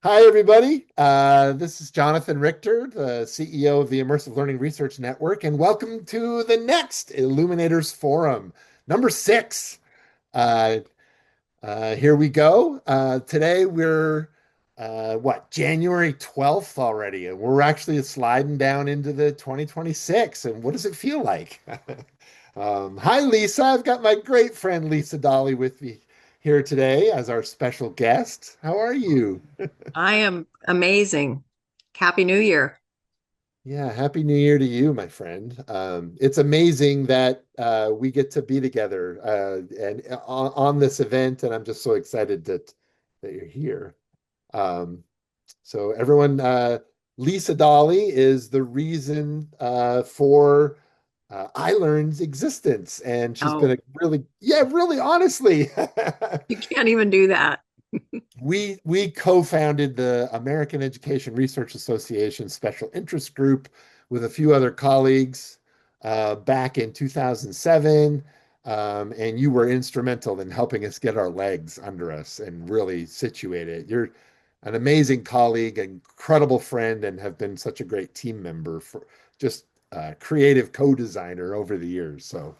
Hi, everybody. This is Jonathon Richter, the CEO of the Immersive Learning Research Network, and welcome to the next Illuminators Forum, number 6. Uh, Here we go. Today we're, January 12th already, and we're actually sliding down into the 2026. And what does it feel like? Hi, Lisa. I've got my great friend Lisa Dawley with me here today as our special guest. How are you? I am amazing. Happy New Year. Yeah, Happy New Year to you, my friend. It's amazing that we get to be together and on this event, and I'm just so excited that you're here. Um, so everyone, Lisa Dawley is the reason for iLRN's existence, and she's been Oh, a really honestly. you can't even do that. We co-founded the American Education Research Association Special Interest Group with a few other colleagues back in 2007, and you were instrumental in helping us get our legs under us and really situate it. You're an amazing colleague, incredible friend, and have been such a great team member for just creative co-designer over the years. So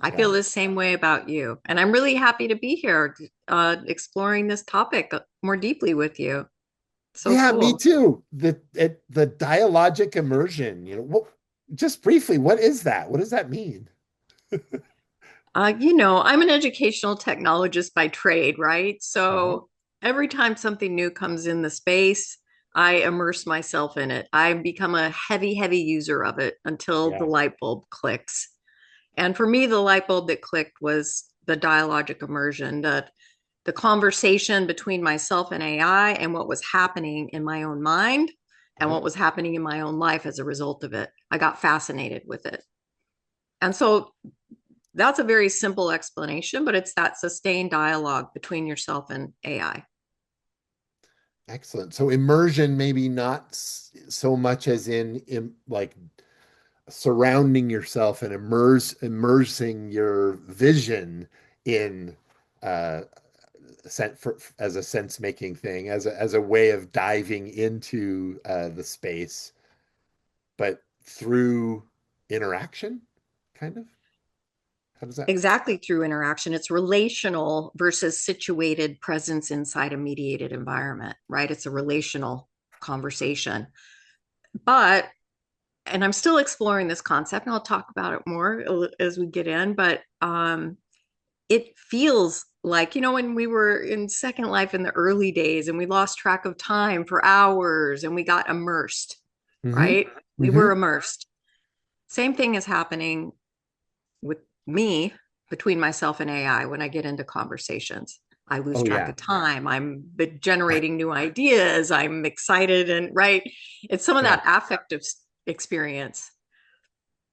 I yeah. feel the same way about you. And I'm really happy to be here exploring this topic more deeply with you. So Yeah, me cool. too. The dialogic immersion, just briefly, what is that? What does that mean? I'm an educational technologist by trade, right? Uh-huh. So every time something new comes in the space, I immerse myself in it. I become a heavy, heavy user of it until the Yeah. light bulb clicks. And for me, the light bulb that clicked was the dialogic immersion, the conversation between myself and AI and what was happening in my own mind and Uh-huh. what was happening in my own life as a result of it. I got fascinated with it. And so that's a very simple explanation, but it's that sustained dialogue between yourself and AI. Excellent. So immersion, maybe not so much as in like surrounding yourself and immersing your vision in uh as a sense making thing, as a way of diving into the space, but through interaction, kind of. How does that? Exactly, through interaction. It's relational versus situated presence inside a mediated environment, right? It's a relational conversation. But and I'm still exploring this concept, and I'll talk about it more as we get in. But it feels like, when we were in Second Life in the early days and we lost track of time for hours and we got immersed, Hmm. right? We were Hmm. immersed. Same thing is happening with me between myself and AI when I get into conversations. I lose Oh track yeah. of time. I'm generating new ideas. I'm excited and right. It's some of Yeah. that affective experience.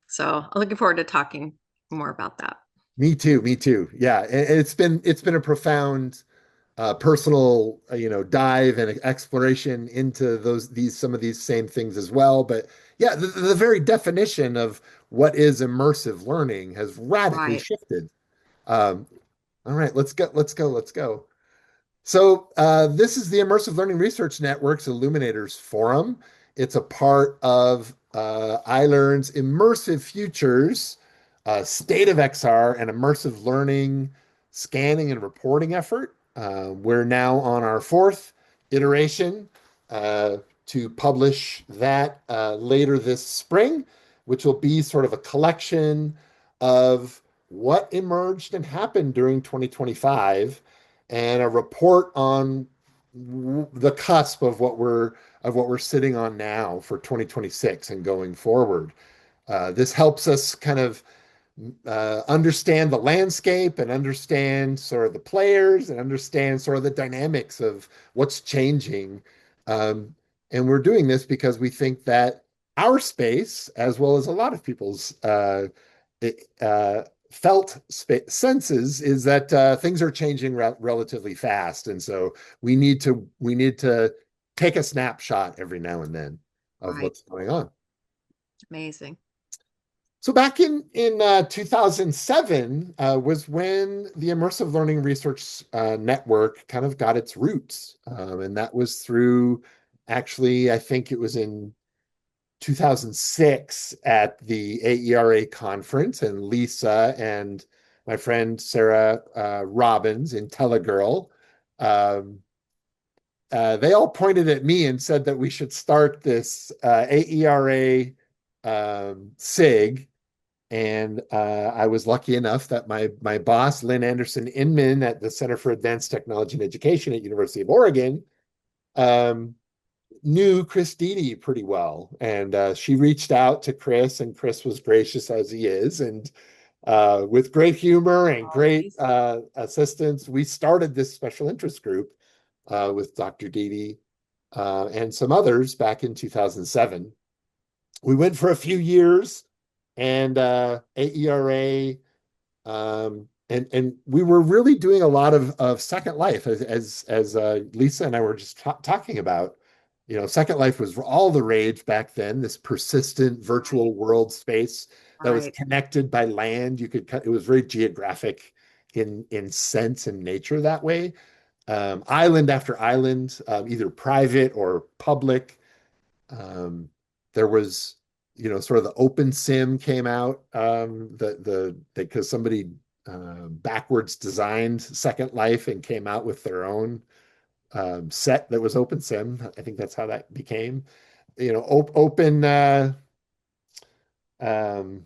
So I'm looking forward to talking more about that. Me too. Me too. Yeah. It's been a profound personal dive and exploration into these some of these same things as well. But yeah, the very definition of what is immersive learning has radically Right. shifted. Um, all right, let's go. Let's go. Let's go. So, this is the Immersive Learning Research Network's Illuminators Forum. It's a part of iLearn's Immersive Futures, State of XR, and Immersive Learning scanning and reporting effort. We're now on our fourth iteration uh, to publish that later this spring, which will be sort of a collection of what emerged and happened during 2025 and a report on the cusp of what we're sitting on now for 2026 and going forward. This helps us kind of understand the landscape and understand sort of the players and understand sort of the dynamics of what's changing. Um, and we're doing this because we think that our space, as well as a lot of people's felt senses, is that things are changing relatively fast, and so we need to take a snapshot every now and then of Right. what's going on. Amazing. So back in 2007 was when the Immersive Learning Research Network kind of got its roots, and that was through actually I think it was in 2006 at the AERA conference, and Lisa and my friend Sarah Robbins in Telegirl, um, they all pointed at me and said that we should start this AERA SIG. And I was lucky enough that my boss, Lynn Anderson Inman at the Center for Advanced Technology and Education at University of Oregon, um, knew Chris Dede pretty well. And she reached out to Chris, and Chris was gracious as he is. And with great humor and great Always. assistance, we started this special interest group with Dr. Dede and some others back in 2007. We went for a few years, and AERA, and we were really doing a lot of Second Life, as Lisa and I were just talking about. Second Life was all the rage back then. This persistent Right. virtual world space that was Right. connected by land. It was very geographic in sense and nature that way. Island after island, either private or public. Um, there was, sort of the open sim came out, because somebody backwards designed Second Life and came out with their own set that was open sim. I think that's how that became. Open. Um,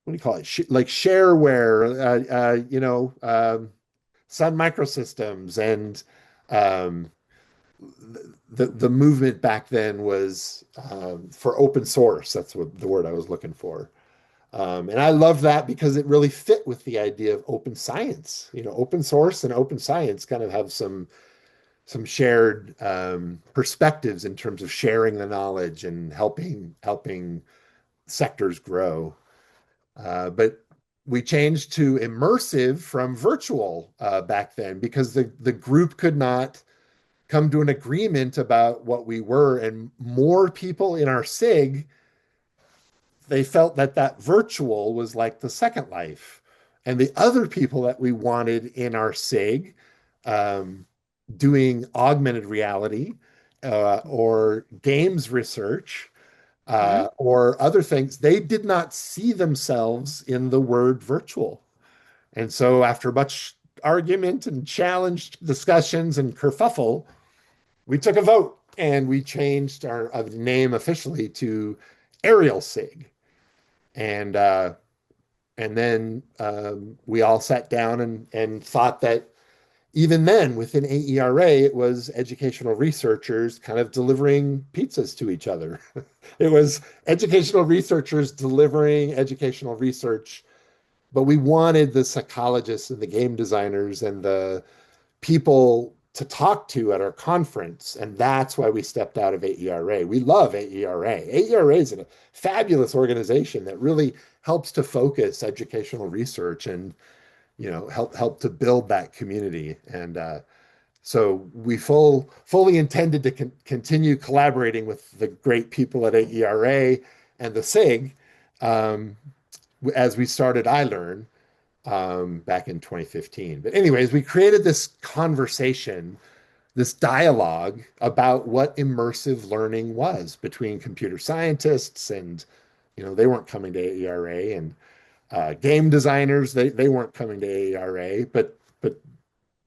what do you call it? Like shareware. Sun Microsystems and um, the movement back then was for open source. That's what the word I was looking for. And I love that because it really fit with the idea of open science. Open source and open science kind of have some shared perspectives in terms of sharing the knowledge and helping sectors grow. But we changed to immersive from virtual back then because the group could not come to an agreement about what we were, and more people in our SIG, they felt that virtual was like the Second Life, and the other people that we wanted in our SIG um, doing augmented reality or games research Mhm. or other things, they did not see themselves in the word virtual. And so after much argument and challenged discussions and kerfuffle, we took a vote and we changed our name officially to Ariel Sig. And then we all sat down and thought that even then within AERA, it was educational researchers kind of delivering pizzas to each other. It was educational researchers delivering educational research, but we wanted the psychologists and the game designers and the people to talk to at our conference. And that's why we stepped out of AERA. We love AERA. AERA is a fabulous organization that really helps to focus educational research and help to build that community. And so we fully intended to continue collaborating with the great people at AERA and the SIG um, as we started iLRN back in 2015. But anyways, we created this conversation, this dialogue about what immersive learning was between computer scientists and, they weren't coming to AERA, and game designers, they weren't coming to AERA, but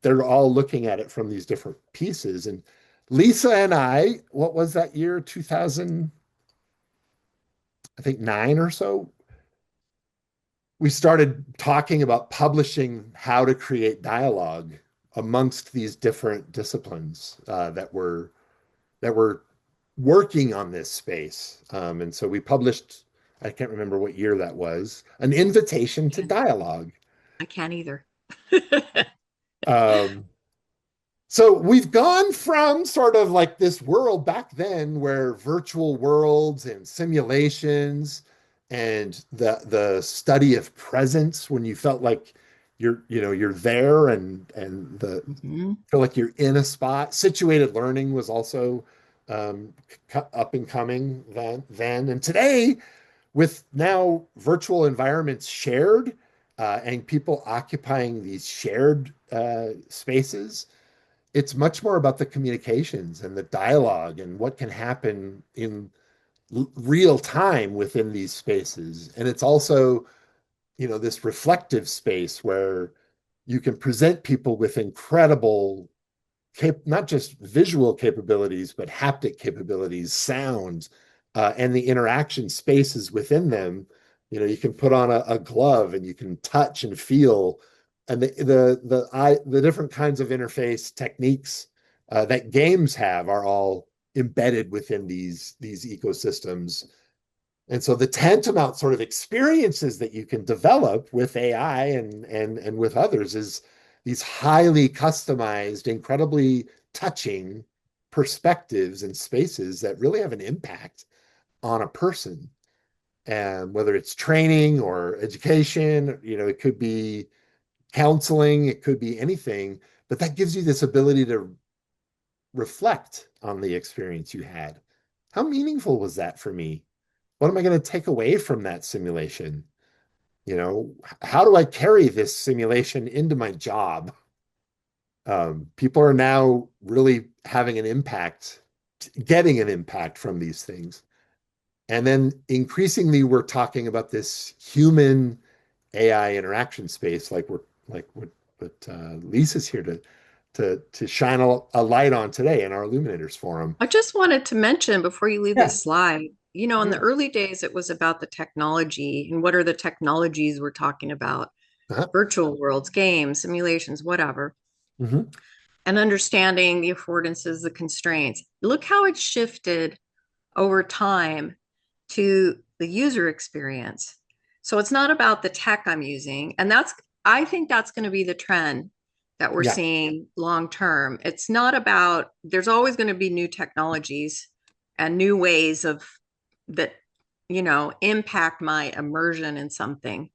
they're all looking at it from these different pieces. And Lisa and I, what was that year? 2000, I think 9 or so, we started talking about publishing how to create dialogue amongst these different disciplines that were working on this space. And so we published, I can't remember what year that was, an invitation to Can't- dialogue. I can't either. Um, So we've gone from sort of like this world back then where virtual worlds and simulations and the study of presence when you felt like you're there and Mhm. feel like you're in a spot. Situated learning was also up and coming then. And today with now virtual environments shared and people occupying these shared spaces, it's much more about the communications and the dialogue and what can happen in real time within these spaces. And it's also, this reflective space where you can present people with incredible not just visual capabilities, but haptic capabilities, sounds, and the interaction spaces within them. You can put on a glove and you can touch and feel, and the different kinds of interface techniques that games have are all embedded within these ecosystems. And so the tantamount sort of experiences that you can develop with AI and with others is these highly customized, incredibly touching perspectives and spaces that really have an impact on a person. And whether it's training or education, it could be counseling, it could be anything, but that gives you this ability to reflect on the experience you had. How meaningful was that for me? What am I going to take away from that simulation? How do I carry this simulation into my job? People are now really having an impact, getting an impact from these things. And then increasingly, we're talking about this human AI interaction space, like what Lisa's here to shine a light on today in our Illuminators forum. I just wanted to mention before you leave Yeah. this slide, in the Yeah. early days, it was about the technology and what are the technologies we're talking about, Uh-huh. virtual worlds, games, simulations, whatever, Hmm. and understanding the affordances, the constraints. Look how it's shifted over time to the user experience. So it's not about the tech I'm using. And I think that's going to be the trend that we're Yeah. seeing long term. It's not about, there's always going to be new technologies and new ways of that, impact my immersion in something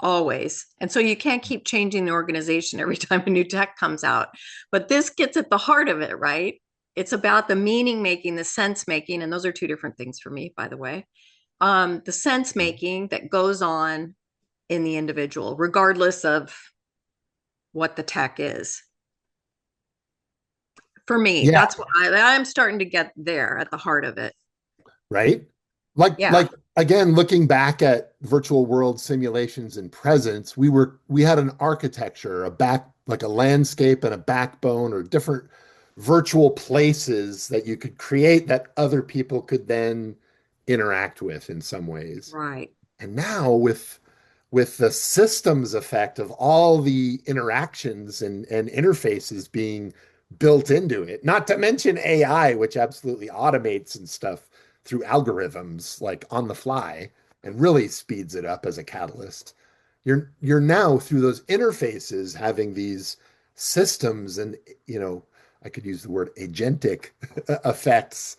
always. And so you can't keep changing the organization every time a new tech comes out. But this gets at the heart of it, right? It's about the meaning making, the sense making, and those are two different things for me, by the way. The sense making that goes on in the individual, regardless of what the tech is. For me, Yeah. that's what I'm starting to get there at the heart of it. Right? Like Yeah, again, looking back at virtual world simulations and presence, we had an architecture, like a landscape and a backbone or different virtual places that you could create that other people could then interact with in some ways. right. And now with the systems effect of all the interactions and interfaces being built into it, not to mention AI, which absolutely automates and stuff through algorithms like on the fly and really speeds it up as a catalyst. You're now through those interfaces having these systems and I could use the word agentic effects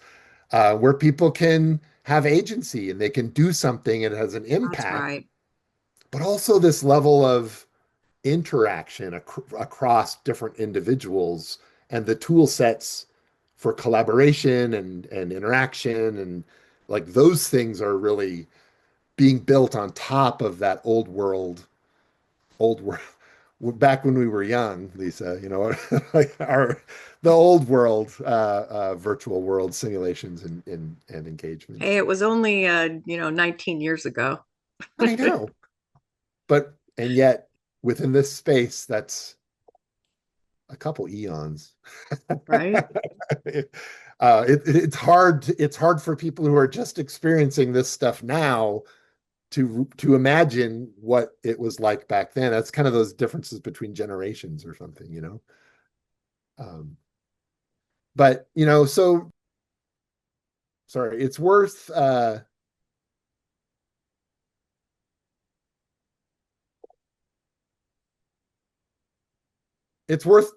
where people can have agency and they can do something and it has an That's impact, right. but also this level of interaction across different individuals and the tool sets for collaboration and interaction and like those things are really being built on top of that old world back when we were young, Lisa, like the old world virtual world simulations and Hey, engagements. it was only 19 years ago, I know, and yet within this space, that's a couple eons. right? It's hard for people who are just experiencing this stuff now to imagine what it was like back then. That's kind of those differences between generations or something. Um, but so sorry, it's worth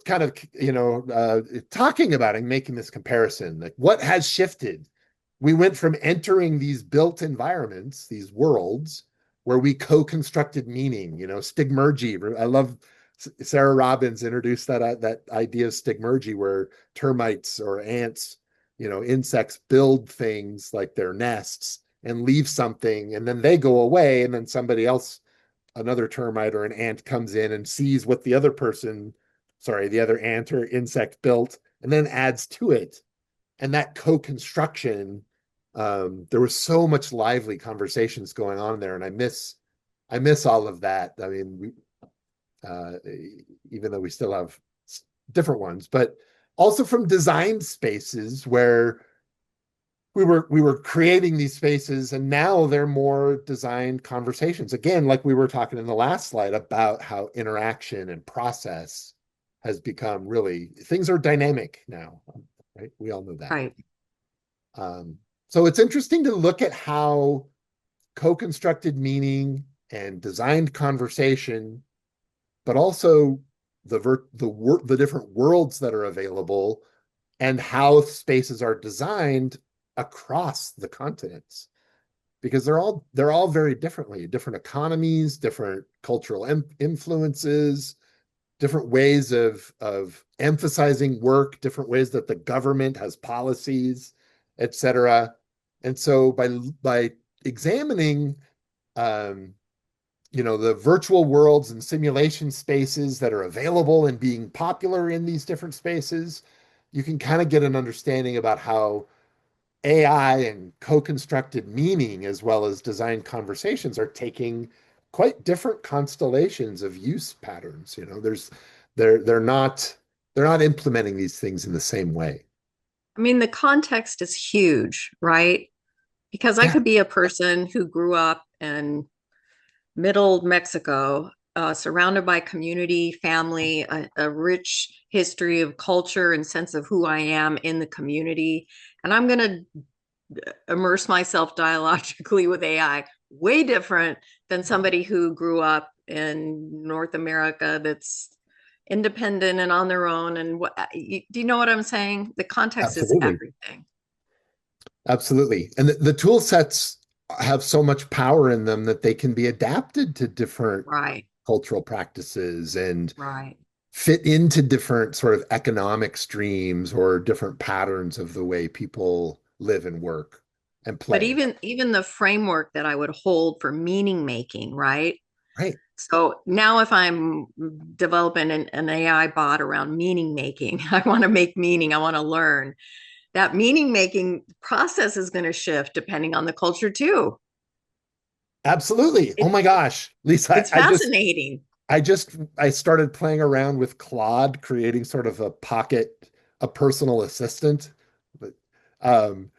kind of talking about and making this comparison. Like what has shifted? We went from entering these built environments, these worlds, where we co-constructed meaning. Stigmergy. I love Sarah Robbins introduced that idea of stigmergy, where termites or ants, insects build things like their nests and leave something, and then they go away, and then somebody else, another termite or an ant, comes in and sees what the other person, sorry, the other ant or insect built, and then adds to it. And that co-construction, there was so much lively conversations going on there, and I miss all of that. I mean, uh, even though we still have different ones, but also from design spaces where we were creating these spaces, and now they're more designed conversations. Again, like we were talking in the last slide about how interaction and process has become really, things are dynamic now, right? We all know that. Right. Um, so it's interesting to look at how co-constructed meaning and designed conversation, but also the different worlds that are available and how spaces are designed across the continents, because they're all very differently, different economies, different cultural influences, different ways of emphasizing work, different ways that the government has policies, etc. And so by examining um, the virtual worlds and simulation spaces that are available and being popular in these different spaces, you can kind of get an understanding about how AI and co-constructed meaning as well as designed conversations are taking quite different constellations of use patterns. They're not implementing these things in the same way. I mean, the context is huge, right? Because I Yeah, could be a person who grew up in middle Mexico, surrounded by community, family, a rich history of culture and sense of who I am in the community. And I'm going to immerse myself dialogically with AI, way different than somebody who grew up in North America that's independent and on their own. And do you know what I'm saying? The context is absolutely. everything. Absolutely. And the tool sets have so much power in them that they can be adapted to different Right, cultural practices and right. fit into different sort of economic streams or different patterns of the way people live and work and But play. even the framework that I would hold for meaning making, right? Right. So now if I'm developing an AI bot around meaning making, I want to make meaning, I want to learn. That meaning making process is going to shift depending on the culture too. Absolutely. Oh It, my gosh. Lisa, it's fascinating. I started playing around with Claude, creating sort of a personal assistant. But um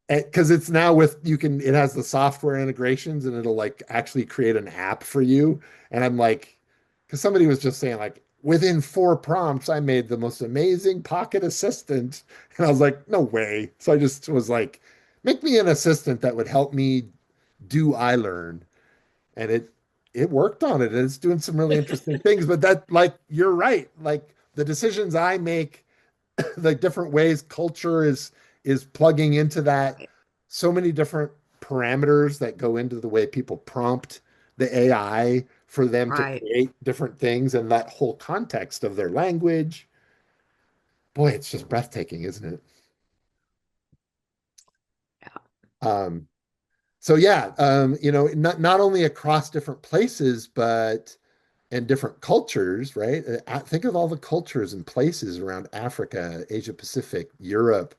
because it's now it has the software integrations and it'll like actually create an app for you. And I'm like, because somebody was just saying like within 4 prompts, I made the most amazing pocket assistant. And I was like, no way. So I just was like, make me an assistant that would help me do iLRN. And it worked on it. And it's doing some really interesting things. But that, like, you're right. Like the decisions I make, the different ways culture is plugging into that, Right, so many different parameters that go into the way people prompt the AI for them to right. create different things and that whole context of their language. Boy, it's just breathtaking, isn't it? Yeah. Um, so yeah, not only across different places, but and different cultures, right? Think of all the cultures and places around Africa, Asia Pacific, Europe,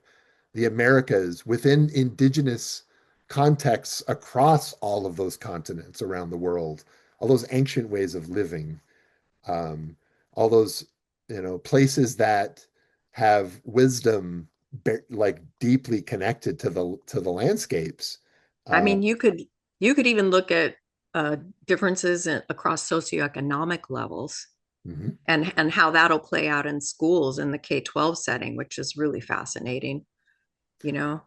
the Americas, within indigenous contexts across all of those continents around the world, all those ancient ways of living, um, all those, places that have wisdom like deeply connected to the landscapes. I Uh, mean, you could even look at differences across socioeconomic levels mhm, and how that'll play out in schools in the K-12 setting, which is really fascinating, you know.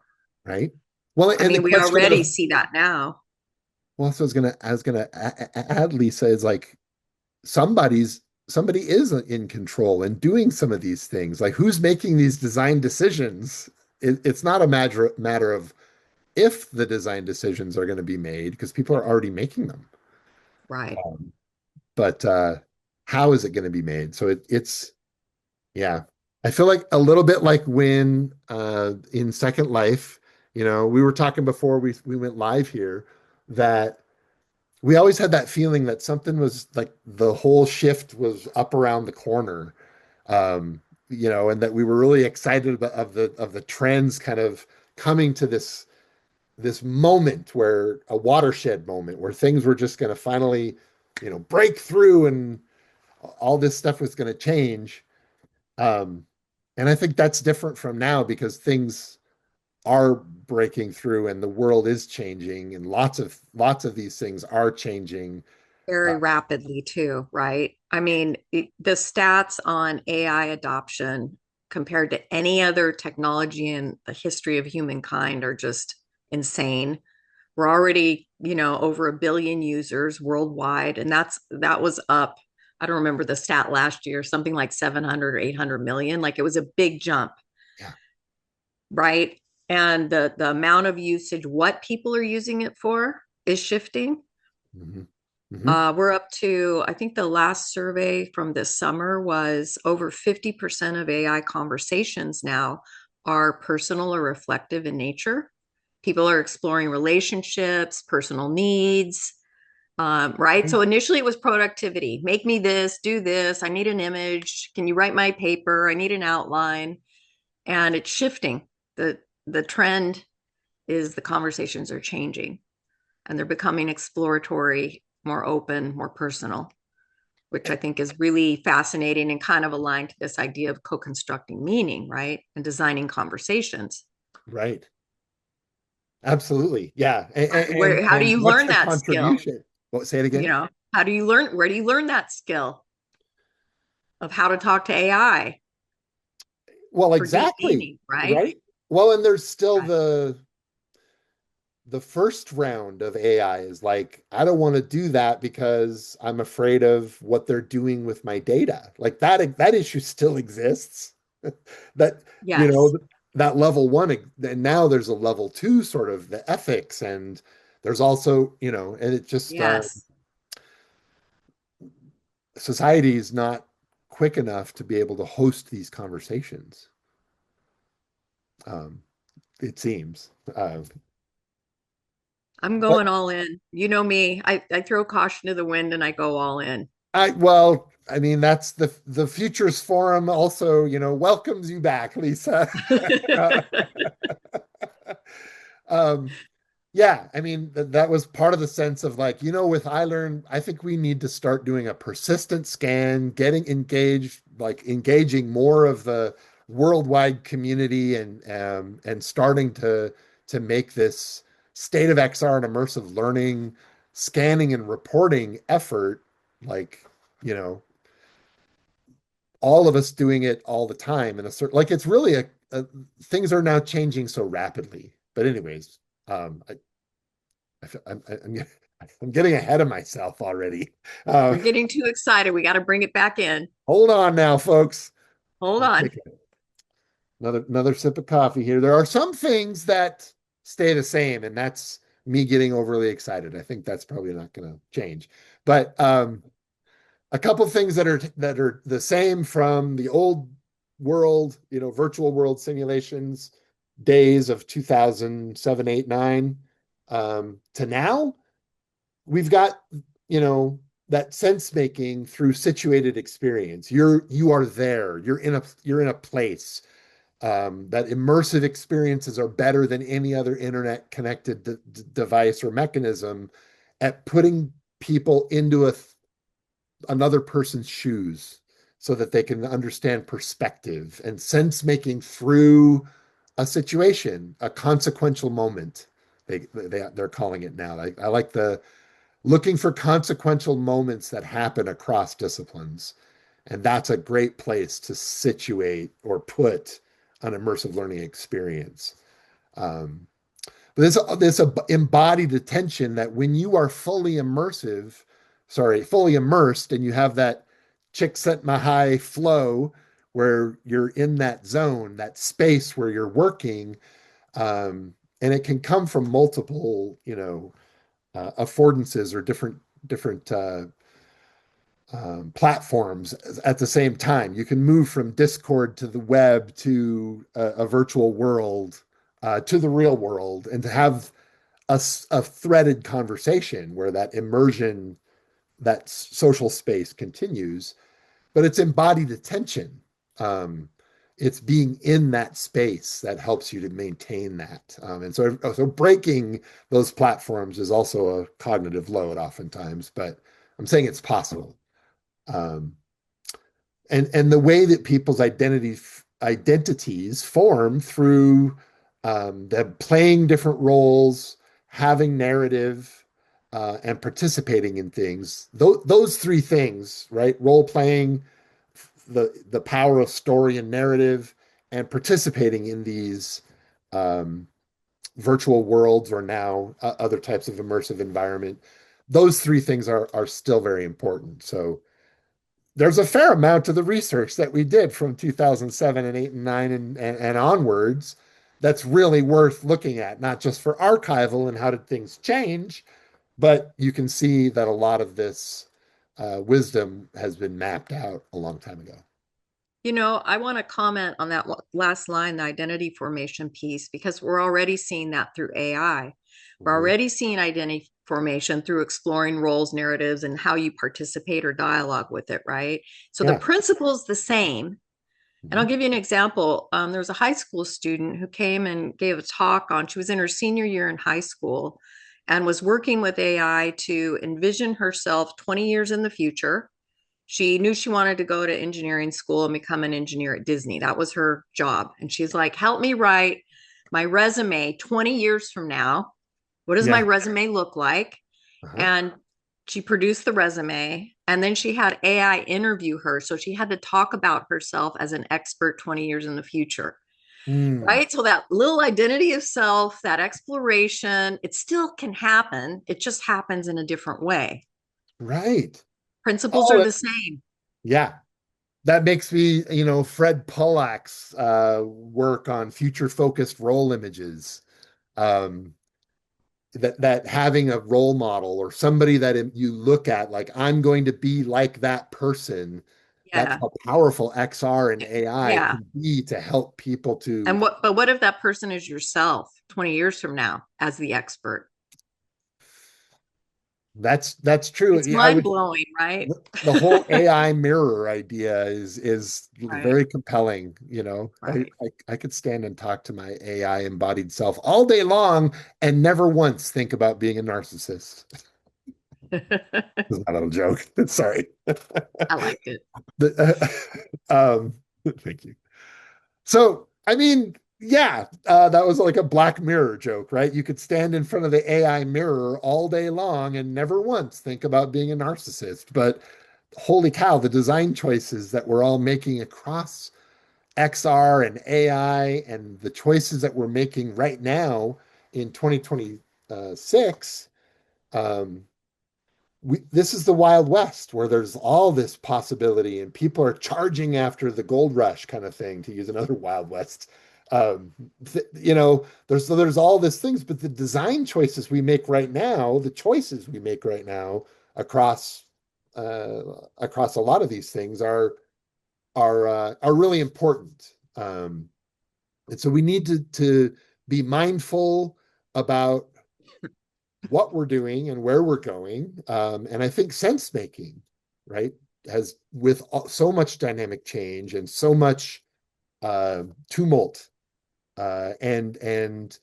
right. Well, I and the mean, we question already of see that now. well, so I was gonna add, Lisa, is like somebody is in control and doing some of these things. Like who's making these design decisions? It's not a matter of if the design decisions are going to be made because people are already making them. Right. But how is it going to be made? So it's yeah. I feel like a little bit like when in Second Life We were talking before we went live here that we always had that feeling that something was like the whole shift was up around the corner. And that we were really excited about of the trends kind of coming to this moment where a watershed moment where things were just going to finally, break through and all this stuff was going to change. Um, and I think that's different from now because things are breaking through and the world is changing and lots of these things are changing. Very Uh, rapidly too, right? I mean, the stats on AI adoption compared to any other technology in the history of humankind are just insane. We're already, over a billion users worldwide, and that was up. I don't remember the stat last year, something like 700 or 800 million. Like it was a big jump, yeah. right? And the amount of usage, what people are using it for, is shifting. Hmm. Hmm. We're up to, I think the last survey from this summer was over 50% of AI conversations now are personal or reflective in nature. People are exploring relationships, personal needs, right? So initially it was productivity. Make me this, do this. I need an image. Can you write my paper? I need an outline. And it's shifting. The trend is the conversations are changing and they're becoming exploratory, more open, more personal, which I think is really fascinating and kind of aligned to this idea of co-constructing meaning, right? And designing conversations. Right. Absolutely. Yeah. And, and Where how do and you what's learn the that skill? contribution? What, say it again? How do you learn where do you learn that skill of how to talk to AI Well, for deep exactly. meaning, right? Right. Well, and there's still Right. the first round of AI is like, I don't want to do that because I'm afraid of what they're doing with my data. Like that issue still exists. That, you Yes. know, that level one, and now there's a level two sort of the ethics, and there's also, and it just Yes. society is not quick enough to be able to host these conversations. Um, it seems. I'm But going all in. You know me. I throw caution to the wind and I go all in. well, I mean, that's the Futures Forum also, welcomes you back, Lisa. um, yeah, I mean, that was part of the sense of like, with iLRN, I think we need to start doing a persistent scan, getting engaged, like engaging more of the worldwide community and starting to make this state of XR and immersive learning, scanning and reporting effort, like, you know, all of us doing it all the time in a certain, like it's really things are now changing so rapidly. But anyways, I'm I'm getting ahead of myself already. Uh, We're getting too excited. We got to bring it back in. Hold on now, folks. Hold I'll on. take another sip of coffee here. There are some things that stay the same, and that's me getting overly excited. I think that's probably not going to change. But a couple things that are the same from the old world, virtual world simulations days of 2007, 8, 9, to now. We've got, you know, that sense making through situated experience. You are there. You're in a place. That immersive experiences are better than any other internet connected device or mechanism at putting people into another person's shoes so that they can understand perspective and sense making through a situation, a consequential moment. They're calling it now. I like the looking for consequential moments that happen across disciplines. And that's a great place to situate or put an immersive learning experience. Um, but this embodied attention that when you are fully immersed, and you have that Csikszentmihalyi flow where you're in that zone, that space where you're working, and it can come from multiple, affordances or different platforms at the same time. You can move from Discord to the web to a virtual world to the real world and to have a threaded conversation where that immersion, that social space continues, but it's embodied attention. Um, it's being in that space that helps you to maintain that. And so breaking those platforms is also a cognitive load oftentimes, but I'm saying it's possible. Um, and the way that people's identities form through them playing different roles, having narrative, and participating in things. Those three things, right? Role playing, the power of story and narrative, and participating in these um, virtual worlds or now other types of immersive environment. Those three things are still very important. So there's a fair amount of the research that we did from 2007 and 8 and 9 and onwards that's really worth looking at, not just for archival and how did things change, but you can see that a lot of this wisdom has been mapped out a long time ago. I want to comment on that last line, the identity formation piece, because we're already seeing that through AI. We're Mhm. already seeing identity formation through exploring roles, narratives, and how you participate or dialogue with it, right? So the Yeah. principle is the same. And I'll Mhm. give you an example. There was a high school student who came and gave a talk on, she was in her senior year in high school and was working with AI to envision herself 20 years in the future. She knew she wanted to go to engineering school and become an engineer at Disney. That was her job. And she's like, help me write my resume 20 years from now. What does my Yeah. resume look like? Uh-huh. And she produced the resume and then she had AI interview her. So she had to talk about herself as an expert 20 years in the future. Mm, Right. So that little identity of self, that exploration, it still can happen. It just happens in a different way. right. Principles Oh, are the same. yeah. That makes me, Fred Pollack's work on future focused role images. Um, that having a role model or somebody that you look at, like, I'm going to be like that person. That's Yeah. how powerful XR and AI Yeah. can be to help people to. But what if that person is yourself 20 years from now as the expert? That's true. It's Yeah, I mind would. blowing, right? The whole AI mirror idea is Right. very compelling. Right. I could stand and talk to my AI embodied self all day long and never once think about being a narcissist. This is my little joke. Sorry. I liked it. Thank you. So, I mean, yeah, that was like a Black Mirror joke, right? You could stand in front of the AI mirror all day long and never once think about being a narcissist. But holy cow, the design choices that we're all making across XR and AI and the choices that we're making right now in 2026, um, this is the Wild West where there's all this possibility and people are charging after the gold rush kind of thing, to use another Wild West. Um, there's all these things, but the design choices we make right now, the choices we make right now across across a lot of these things are really important. And so we need to be mindful about what we're doing and where we're going. And I think sense making, right, has with so much dynamic change and so much tumult and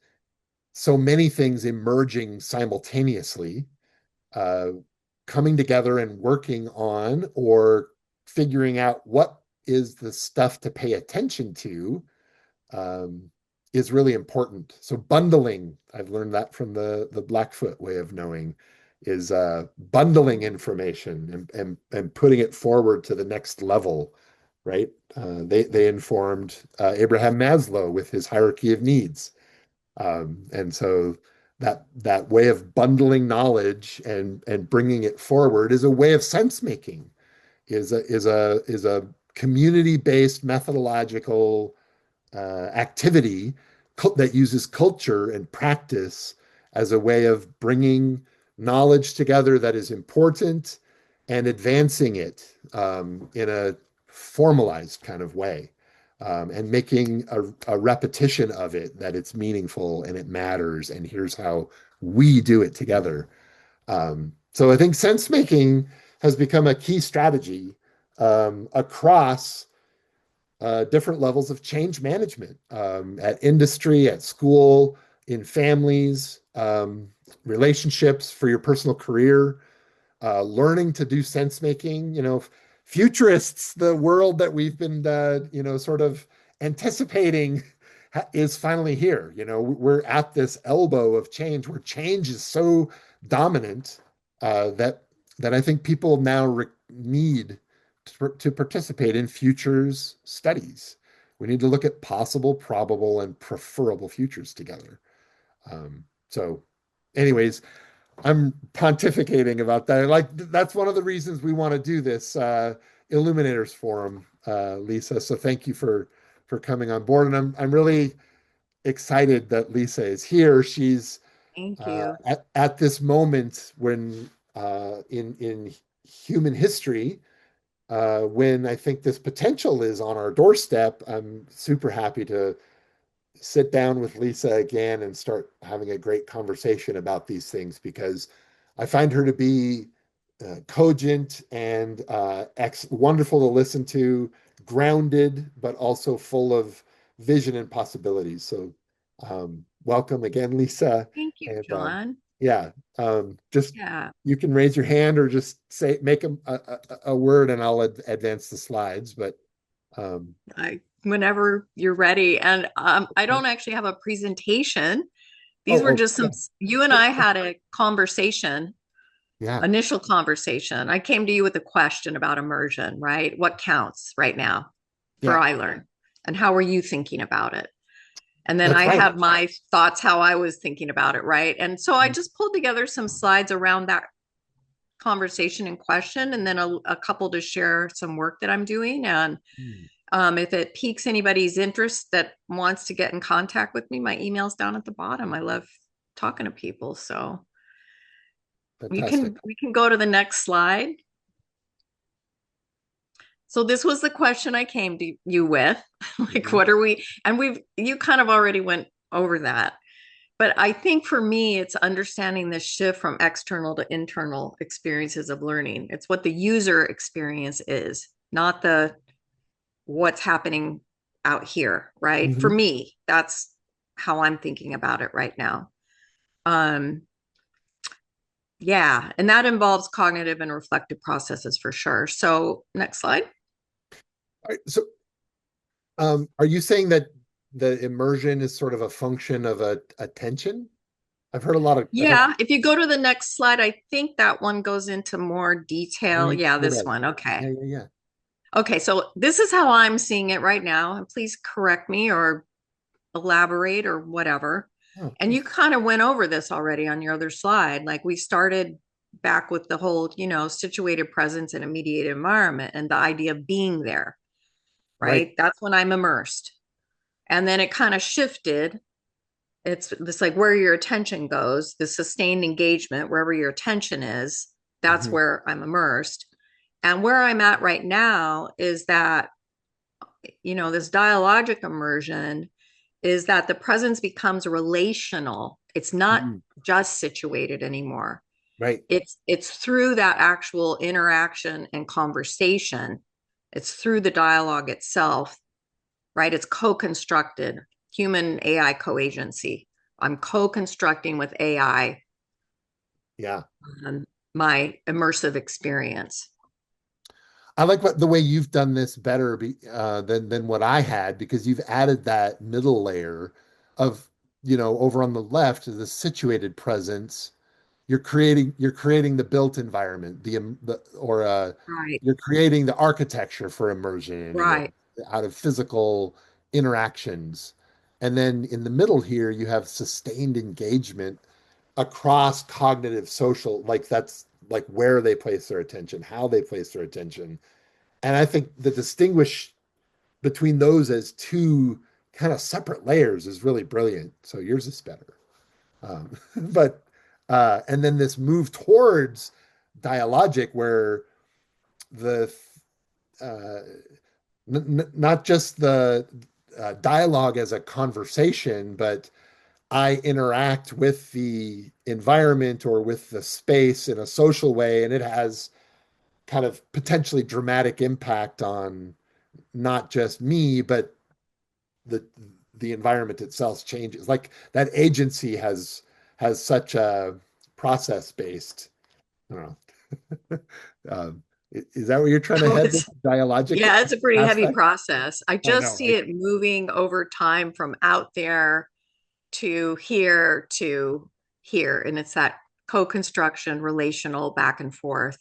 so many things emerging simultaneously, uh, coming together and working on or figuring out what is the stuff to pay attention to um, is really important. So bundling, I've learned that from the Blackfoot way of knowing, is bundling information and putting it forward to the next level, right? They informed Abraham Maslow with his hierarchy of needs, and so that way of bundling knowledge and bringing it forward is a way of sense making, is a community based methodological activity that uses culture and practice as a way of bringing knowledge together that is important and advancing it in a formalized kind of way. and making a repetition of it, that it's meaningful and it matters, and here's how we do it together. So I think sense making has become a key strategy across different levels of change management at industry, at school, in families, relationships, for your personal career, learning to do sense making. Futurists, the world that we've been, sort of anticipating is finally here. We're at this elbow of change where change is so dominant that I think people now need to participate in futures studies. We need to look at possible, probable, and preferable futures together. So, anyways, I'm pontificating about that. Like that's one of the reasons we want to do this Illuminators forum, Lisa. So thank you for coming on board, and I'm really excited that Lisa is here. She's Thank you. at this moment when in human history, when I think this potential is on our doorstep. I'm super happy to sit down with Lisa again and start having a great conversation about these things, because I find her to be cogent and wonderful to listen to, grounded, but also full of vision and possibilities. So, welcome again, Lisa. Thank you, And John. yeah, just Yeah, you can raise your hand or just make a word, and I'll advance the slides. But whenever you're ready. And I don't actually have a presentation. These were oh, just some, yeah, you and I had a conversation, yeah, initial conversation. I came to you with a question about immersion, right? What counts right now for yeah, iLRN? And how are you thinking about it? And then that's I right. had my thoughts, how I was thinking about it, right? And so I just pulled together some slides around that conversation in question, and then a couple to share some work that I'm doing. And Mm, if it piques anybody's interest that wants to get in contact with me, my email's down at the bottom. I love talking to people. So fantastic. we can go to the next slide. So this was the question I came to you with. Like, Mhm. what are we? And you kind of already went over that. But I think for me, it's understanding the shift from external to internal experiences of learning. It's what the user experience is, not the what's happening out here, right? For Mhm. me, that's how I'm thinking about it right now. Um, yeah, and that involves cognitive and reflective processes for sure. So, next slide. All right, so, are you saying that the immersion is sort of a function of a attention? I've heard, Yeah, if you go to the next slide, I think that one goes into more detail. Yeah, you're this right. one. Yeah, Okay. yeah, yeah. Okay, so this is how I'm seeing it right now. And please correct me or elaborate or whatever. Oh, And you please. kind of went over this already on your other slide. Like we started back with the whole, situated presence in a mediated environment and the idea of being there, Right. right? That's when I'm immersed. And then it kind of shifted. It's this like where your attention goes, the sustained engagement, wherever your attention is, that's Hmm. where I'm immersed. And where I'm at right now is that, this dialogic immersion is that the presence becomes relational. It's not Hmm. just situated anymore. Right. It's through that actual interaction and conversation. It's through the dialogue itself, right? It's co-constructed, human AI co-agency. I'm co-constructing with AI Yeah. my immersive experience. I like the way you've done this better than what I had, because you've added that middle layer of, over on the left is the situated presence. You're creating the built environment, the or Right, you're creating the architecture for immersion anyway, right, out of physical interactions. And then in the middle here, you have sustained engagement across cognitive social, like that's like where they place their attention, how they place their attention. And I think the distinguish between those as two kind of separate layers is really brilliant. So yours is better. But and then this move towards dialogic, where the uh, not just the dialogue as a conversation, but I interact with the environment or with the space in a social way, and it has kind of potentially dramatic impact on not just me, but the the environment itself changes. Like that agency has such a process based. I don't know. Is that where you're trying to So head with it's, the dialogic yeah, it's a pretty heavy aspect? process. I I just know, see right? it moving over time from out there to here. And it's that co-construction, relational back and forth,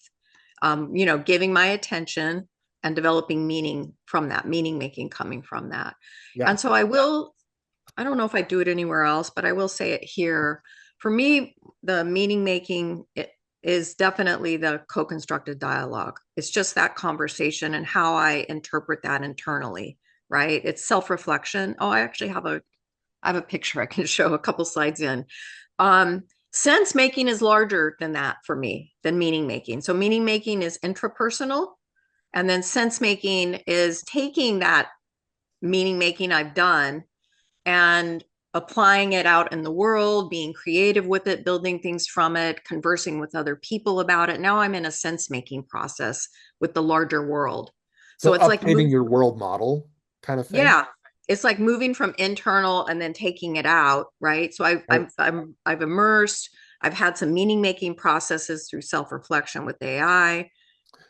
giving my attention and developing meaning from that, meaning making coming from that. Yeah. And so I don't know if I do it anywhere else, but I will say it here. For me, the meaning making is definitely the co-constructed dialogue. It's just that conversation and how I interpret that internally, right? It's self-reflection. Oh, I have a picture I can show a couple slides in. Sense making is larger than that for me, than meaning making. So meaning making is intrapersonal, and then sense making is taking that meaning making I've done and applying it out in the world, being creative with it, building things from it, conversing with other people about it. Now I'm in a sense making process with the larger world. So So it's like updating your world model kind of thing. yeah, it's like moving from internal and then taking it out, right? So Right. I've immersed. I've had some meaning making processes through self reflection with AI,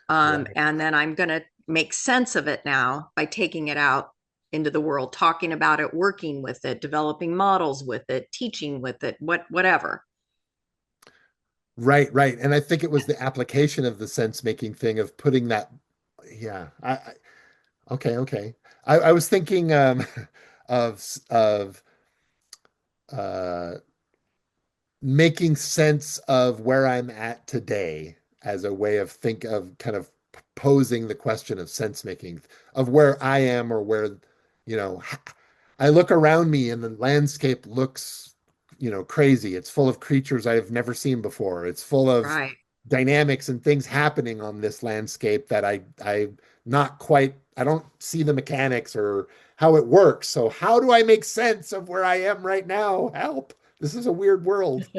Right. and then I'm going to make sense of it now by taking it out into the world, talking about it, working with it, developing models with it, teaching with it, whatever. Right, right. And I think it was the application of the sense making thing of putting that, yeah. Okay, okay. I was thinking of uh making sense of where I'm at today as a way of think of kind of posing the question of sense making of where I am or where, you know, I look around me and the landscape looks, crazy. It's full of creatures I've never seen before. It's full of Right. dynamics and things happening on this landscape that I not quite I don't see the mechanics or how it works. So how do I make sense of where I am right now? Help. This is a weird world.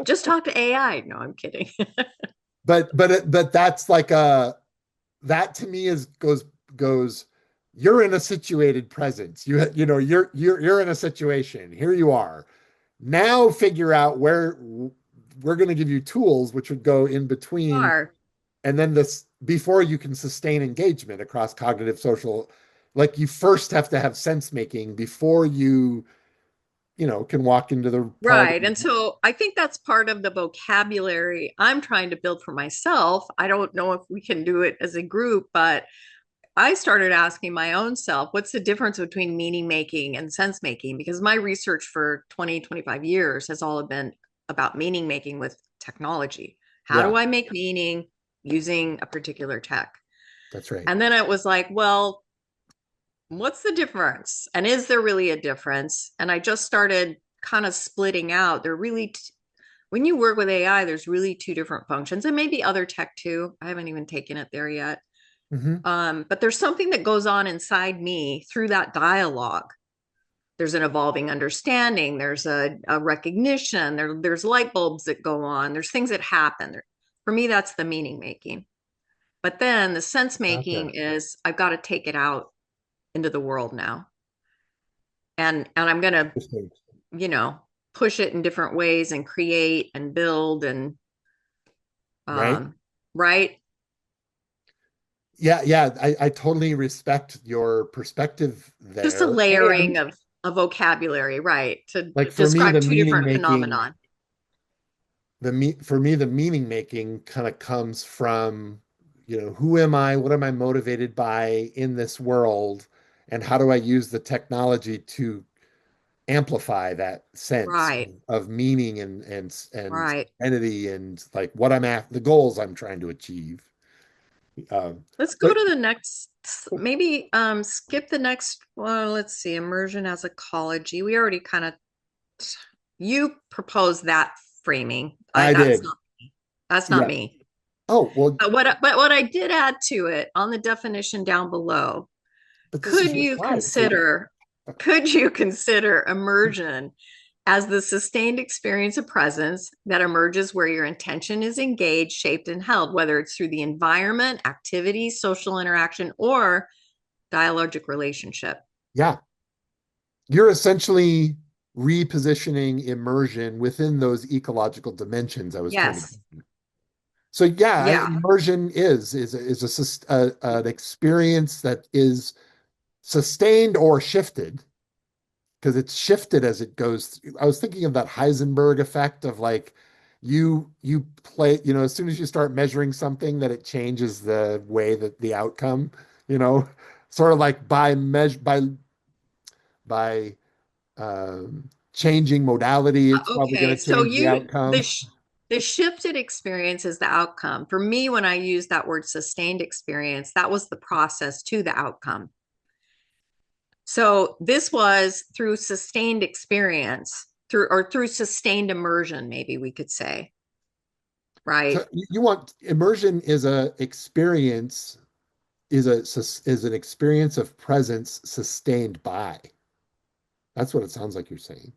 Just talk to AI. No, I'm kidding. But that's like a that to me is goes you're in a situated presence. You're in a situation. Here you are. Now figure out where we're going to give you tools which would go in between Are and then this before you can sustain engagement across cognitive social like you first have to have sense making before you can walk into the party. right. And so I think that's part of the vocabulary I'm trying to build for myself. I don't know if we can do it as a group, but I started asking my own self, what's the difference between meaning making and sense making? Because my research for 20, 25 years has all been about meaning making with technology. How Yeah, do I make meaning using a particular tech? that's right. And then it was like, well, what's the difference? And is there really a difference? And I just started kind of splitting out. When you work with AI, there's really two different functions, and maybe other tech too. I haven't even taken it there yet. Hmm. But there's something that goes on inside me through that dialogue. There's an evolving understanding. There's a recognition. There's light bulbs that go on. There's things that happen. For me, that's the meaning making. But then the sense Gotcha. making is I've got to take it out into the world now, and I'm gonna Interesting. you know push it in different ways and create and build and Right? right, Yeah, yeah, I totally respect your perspective just a there. layering And of a vocabulary, right, to like for me, describe the two meaning different making, phenomenon. for me, the meaning making kind of comes from, who am I? What am I motivated by in this world? And how do I use the technology to amplify that sense Right, of meaning and right. identity and like what I'm at, the goals I'm trying to achieve. Let's go But to the next, maybe skip the next. Well, let's see, immersion as ecology. We already kind of, you proposed that framing. I That's did. not, that's not Yeah. me. Oh, well, But what I did add to it on the definition down below, but this is could your you slide. So consider could you consider immersion as the sustained experience of presence that emerges where your intention is engaged, shaped, and held, whether it's through the environment, activity, social interaction, or dialogic relationship? yeah, you're essentially repositioning immersion within those ecological dimensions I was trying to. Yes. So yeah, Yeah. immersion an experience that is sustained or shifted because it's shifted as it goes through. I was thinking of that Heisenberg effect of like you play, as soon as you start measuring something that it changes the way that the outcome, you know, sort of like by changing modality, it's probably going Okay. to So change the you outcome. the shifted experience is the outcome. For me, when I use that word sustained experience, that was the process to the outcome. So this was through sustained experience, through sustained immersion, maybe we could say, So right? you want immersion is a experience is an experience of presence sustained by. That's what it sounds like you're saying.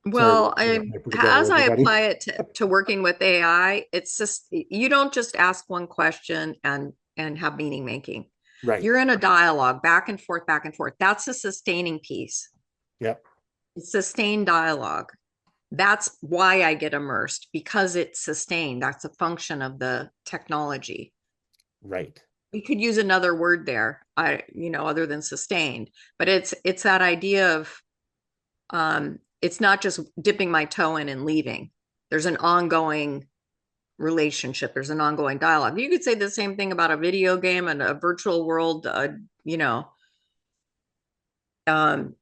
Sorry, Well, we got paper together, as I everybody. apply it to working with AI, it's just you don't just ask one question and have meaning making. Right. You're in a dialogue back and forth, back and forth. That's a sustaining piece. Yep. It's sustained dialogue. That's why I get immersed because it's sustained. That's a function of the technology. Right. We could use another word there, other than sustained, but it's that idea of it's not just dipping my toe in and leaving. There's an ongoing relationship. There's an ongoing dialogue. You could say the same thing about a video game and a virtual world. You know, um,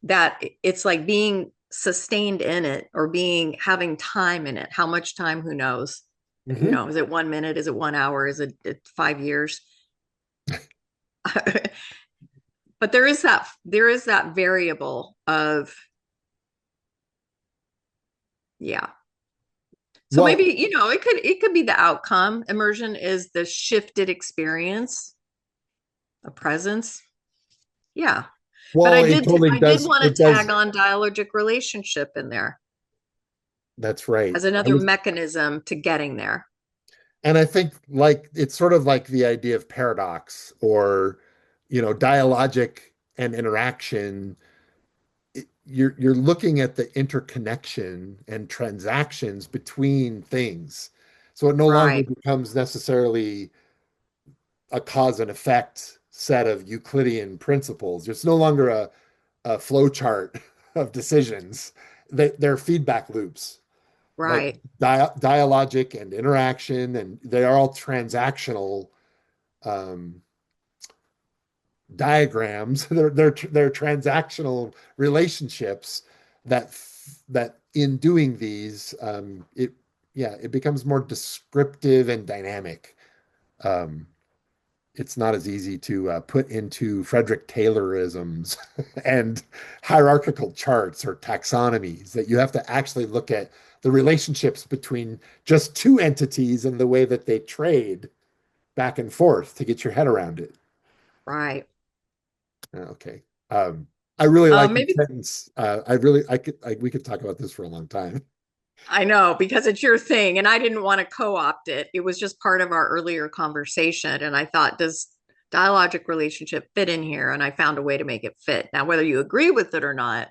that it's like being sustained in it or being having time in it. How much time? Who knows? Hmm. Is it 1 minute? Is it 1 hour? Is it 5 years? But there is that variable of, yeah. So maybe, Well, it could be the outcome. Immersion is the shifted experience, a presence. Yeah. But well, it totally I did does. want It to tag does. on dialogic relationship in there That's right. as another mechanism to getting there. And I think like it's sort of like the idea of paradox or, dialogic and interaction. You're looking at the interconnection and transactions between things. So it no longer Right. becomes necessarily a cause and effect set of Euclidean principles. It's no longer a flow chart of decisions. They're feedback loops, like Right. dialogic and interaction, and they are all transactional um, diagrams. They're transactional relationships that in doing these, it becomes more descriptive and dynamic. Um, it's not as easy to put into Frederick Taylorisms and hierarchical charts or taxonomies that you have to actually look at the relationships between just two entities and the way that they trade back and forth to get your head around it. Right. Okay. I really like the Maybe sentence. We could talk about this for a long time. I know because it's your thing and I didn't want to co-opt it. It was just part of our earlier conversation. And I thought, does dialogic relationship fit in here? And I found a way to make it fit. Now, whether you agree with it or not,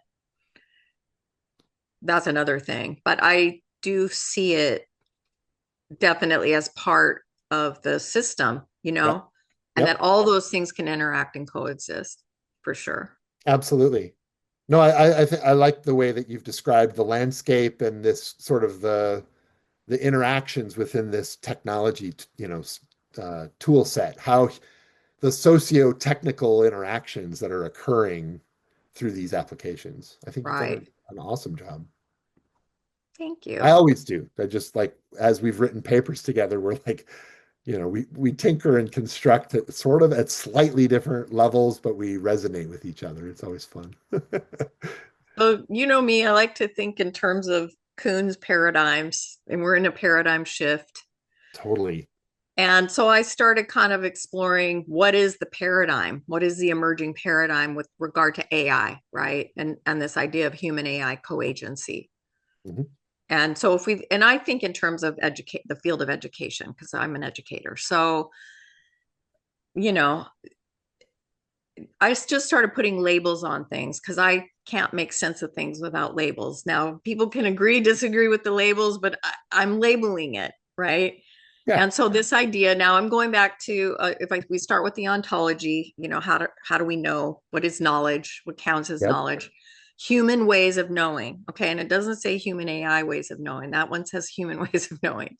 that's another thing. But I do see it definitely as part of the system, Yep. and Yep. that all those things can interact and coexist for sure. Absolutely. No, I like the way that you've described the landscape and this sort of the interactions within this technology, tool set, how the socio-technical interactions that are occurring through these applications. I think you've done Right. an awesome job. Thank I you. always do. I just like as we've written papers together, we're like, we tinker and construct it sort of at slightly different levels, but we resonate with each other. It's always fun. So, you know me, I like to think in terms of Kuhn's paradigms, and we're in a paradigm shift. Totally. And so I started kind of exploring what is the paradigm, what is the emerging paradigm with regard to AI, right? And this idea of human AI coagency. Mhm. And so if we, and I think in terms of educate the field of education, because I'm an educator. So, you know, I just started putting labels on things because I can't make sense of things without labels. Now, people can agree, disagree with the labels, but I'm labeling it, right? Yeah. And so this idea, now I'm going back to we start with the ontology, how do we know what is knowledge, what counts as Yep. knowledge, human ways of knowing, okay? And it doesn't say human AI ways of knowing. That one says human ways of knowing.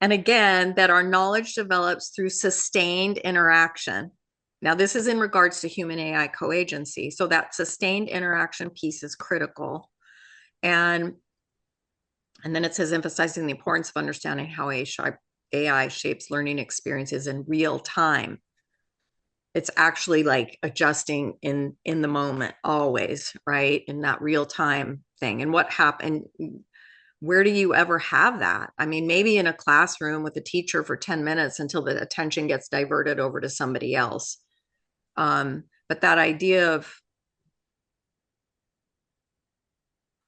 And again, that our knowledge develops through sustained interaction. Now, this is in regards to human AI coagency. So that sustained interaction piece is critical. And and then it says emphasizing the importance of understanding how AI shapes learning experiences in real time. It's actually like adjusting in the moment always, right? In that real time thing. And what happened, where do you ever have that? I mean, maybe in a classroom with a teacher for 10 minutes until the attention gets diverted over to somebody else. But that idea of,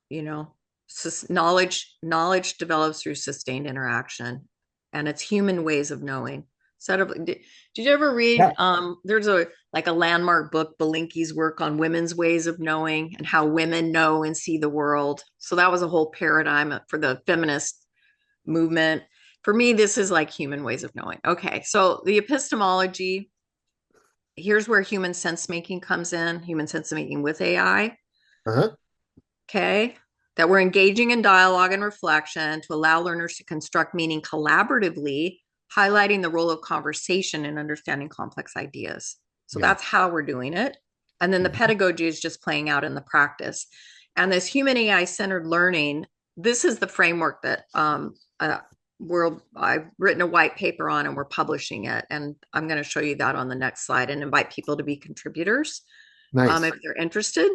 you know, knowledge develops through sustained interaction, and it's human ways of knowing. Did you ever read, Yeah. there's a landmark book, Belinki's work on women's ways of knowing and how women know and see the world. So that was a whole paradigm for the feminist movement. For me, this is like human ways of knowing. Okay, so the epistemology, here's where human sense making comes in, human sense making with AI. Uh-huh. Okay, that we're engaging in dialogue and reflection to allow learners to construct meaning collaboratively, highlighting the role of conversation in understanding complex ideas. So Yeah. that's how we're doing it. And then the Mhm. pedagogy is just playing out in the practice. And this human AI centered learning, this is the framework that I've written a white paper on and we're publishing it. And I'm going to show you that on the next slide and invite people to be contributors Nice. if they're interested.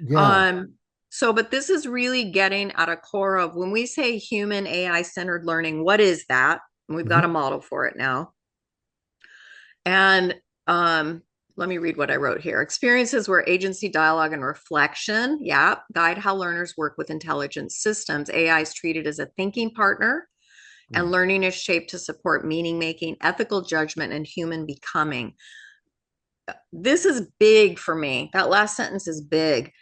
Yeah. Um, but this is really getting at a core of when we say human AI centered learning, what is that? And we've got a Mhm. model for it now. And let me read what I wrote here. Experiences where agency, dialogue, and reflection, yeah, guide how learners work with intelligent systems. AI is treated as a thinking partner, and Mm. learning is shaped to support meaning making, ethical judgment, and human becoming. This is big for me. That last sentence is big.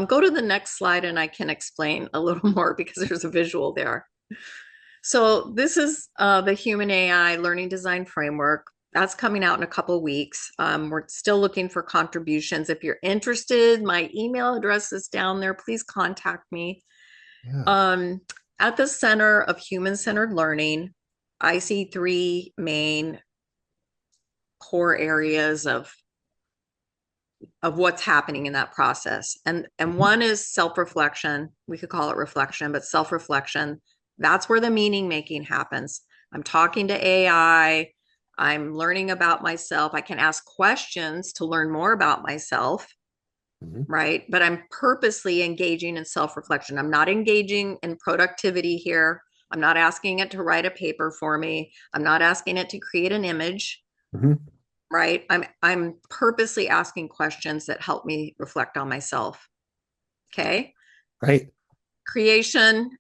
Go to the next slide and I can explain a little more because there's a visual there. So this is the Human AI Learning Design Framework. That's coming out in a couple of weeks. We're still looking for contributions. If you're interested, my email address is down there. Please contact me. Yeah. Um, at the center of human-centered learning, I see three main core areas of what's happening in that process. And Mhm. one is self-reflection. We could call it reflection, but self-reflection, that's where the meaning making happens. I'm talking to AI, I'm learning about myself. I can ask questions to learn more about myself, Mhm. right? But I'm purposely engaging in self-reflection. I'm not engaging in productivity here. I'm not asking it to write a paper for me. I'm not asking it to create an image, Mhm. right? I'm purposely asking questions that help me reflect on myself. Okay. Right. Creation,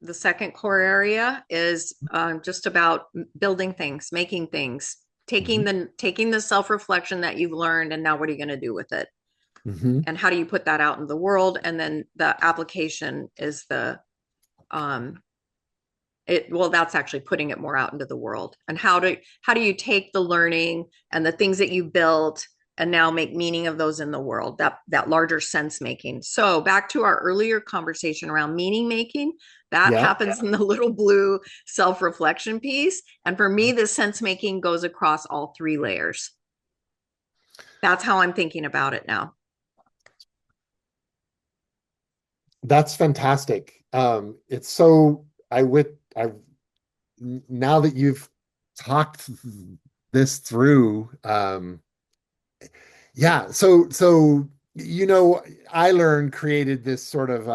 the second core area is just about building things, making things, Mhm. taking the self-reflection that you've learned, and now what are you going to do with it? Mhm. And how do you put that out in the world? And then the application is the um, that's actually putting it more out into the world. And how do you take the learning and the things that you built and now make meaning of those in the world, that larger sense making. So back to our earlier conversation around meaning making, that Yeah. happens in the little blue self-reflection piece. And for me, the sense making goes across all three layers. That's how I'm thinking about it now. That's fantastic. It's so I now that you've talked this through, yeah. So iLRN created this sort of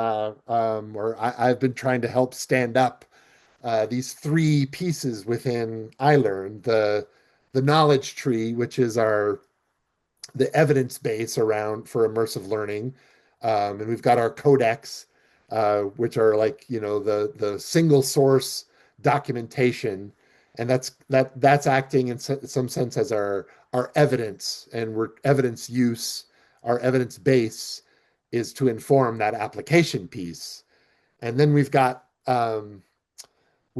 or I've been trying to help stand up these three pieces within iLRN, the knowledge tree, which is the evidence base around for immersive learning. And we've got our codex, which are like, the single source documentation. And that's acting in some sense as our evidence, and we're evidence use, our evidence base is to inform that application piece. And then we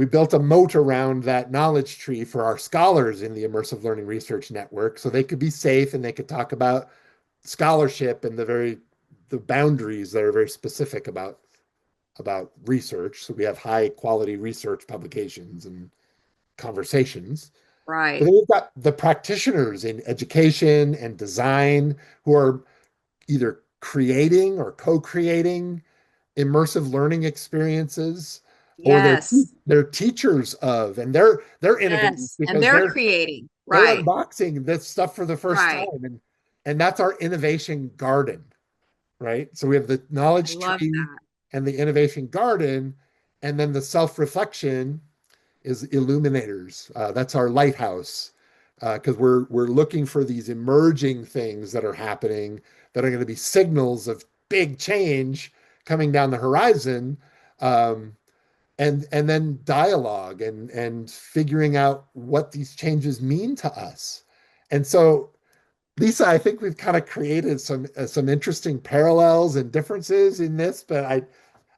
built a moat around that knowledge tree for our scholars in the Immersive Learning Research Network, so they could be safe and they could talk about scholarship and the boundaries that are very specific about research. So we have high quality research publications and conversations. But Right. then we've got the practitioners in education and design who are either creating or co-creating immersive learning experiences, or Yes. they're teachers of, and they're innovating Yes. And because they're they're creating. they're Right. unboxing this stuff for the first Right. time, and that's our innovation garden, right? So we have the I knowledge love tree that. and the innovation garden, and then the self-reflection is illuminators. That's our lighthouse, because we're looking for these emerging things that are happening that are going to be signals of big change coming down the horizon, um, and then dialogue and figuring out what these changes mean to us. And so, Lisa, I think we've kind of created some interesting parallels and differences in this, but It